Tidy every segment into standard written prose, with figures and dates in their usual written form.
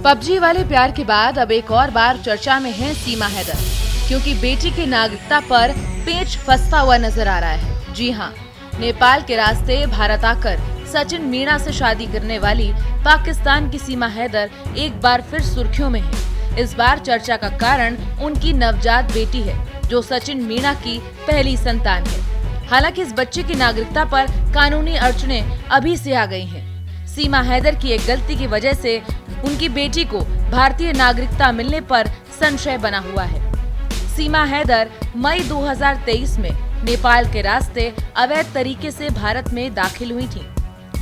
PUBG वाले प्यार के बाद अब एक और बार चर्चा में है सीमा हैदर, क्योंकि बेटी की नागरिकता पर पेच फंसता हुआ नजर आ रहा है। जी हां, नेपाल के रास्ते भारत आकर सचिन मीणा से शादी करने वाली पाकिस्तान की सीमा हैदर एक बार फिर सुर्खियों में है। इस बार चर्चा का कारण उनकी नवजात बेटी है, जो सचिन मीणा की पहली संतान है। हालांकि इस बच्चे की नागरिकता पर कानूनी अड़चनें अभी से आ गई हैं। सीमा हैदर की एक गलती की वजह से उनकी बेटी को भारतीय नागरिकता मिलने पर संशय बना हुआ है। सीमा हैदर मई 2023 में नेपाल के रास्ते अवैध तरीके से भारत में दाखिल हुई थीं।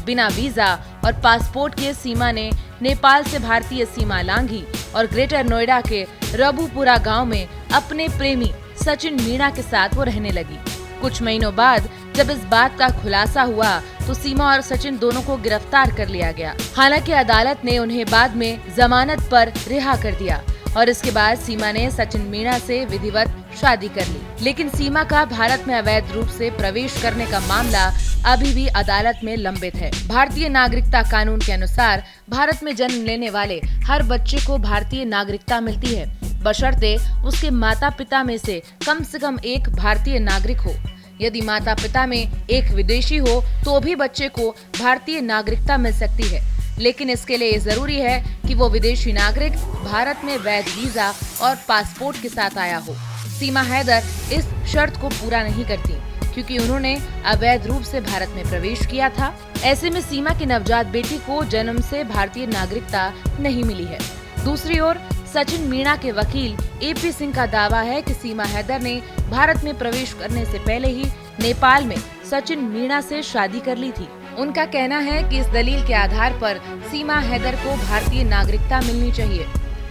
बिना वीजा और पासपोर्ट के सीमा ने नेपाल से भारतीय सीमा लांघी और ग्रेटर नोएडा के रबुपुरा गांव में अपने प्रेमी सचिन मीणा के साथ वो रहने लगी। कुछ महीनों बाद जब इस बात का खुलासा हुआ तो सीमा और सचिन दोनों को गिरफ्तार कर लिया गया। हालांकि अदालत ने उन्हें बाद में जमानत पर रिहा कर दिया और इसके बाद सीमा ने सचिन मीणा से विधिवत शादी कर ली। लेकिन सीमा का भारत में अवैध रूप से प्रवेश करने का मामला अभी भी अदालत में लंबित है। भारतीय नागरिकता कानून के अनुसार भारत में जन्म लेने वाले हर बच्चे को भारतीय नागरिकता मिलती है, बशर्ते उसके माता पिता में से कम एक भारतीय नागरिक हो। यदि माता पिता में एक विदेशी हो तो भी बच्चे को भारतीय नागरिकता मिल सकती है, लेकिन इसके लिए जरूरी है कि वो विदेशी नागरिक भारत में वैध वीजा और पासपोर्ट के साथ आया हो। सीमा हैदर इस शर्त को पूरा नहीं करती, क्योंकि उन्होंने अवैध रूप से भारत में प्रवेश किया था। ऐसे में सीमा की नवजात बेटी को जन्म से भारतीय नागरिकता नहीं मिली है। दूसरी ओर सचिन मीणा के वकील AP सिंह का दावा है कि सीमा हैदर ने भारत में प्रवेश करने से पहले ही नेपाल में सचिन मीणा से शादी कर ली थी। उनका कहना है कि इस दलील के आधार पर सीमा हैदर को भारतीय नागरिकता मिलनी चाहिए।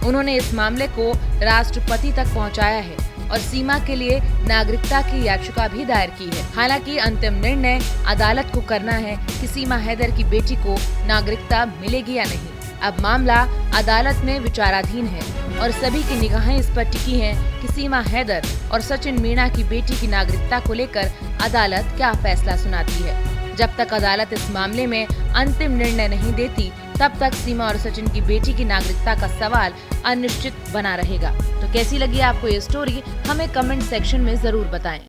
उन्होंने इस मामले को राष्ट्रपति तक पहुंचाया है और सीमा के लिए नागरिकता की याचिका भी दायर की है। हालांकि अंतिम निर्णय अदालत को करना है कि सीमा हैदर की बेटी को नागरिकता मिलेगी या नहीं। अब मामला अदालत में विचाराधीन है और सभी की निगाहें इस पर टिकी हैं कि सीमा हैदर और सचिन मीणा की बेटी की नागरिकता को लेकर अदालत क्या फैसला सुनाती है। जब तक अदालत इस मामले में अंतिम निर्णय नहीं देती, तब तक सीमा और सचिन की बेटी की नागरिकता का सवाल अनिश्चित बना रहेगा। तो कैसी लगी आपको ये स्टोरी, हमें कमेंट सेक्शन में जरूर बताएं।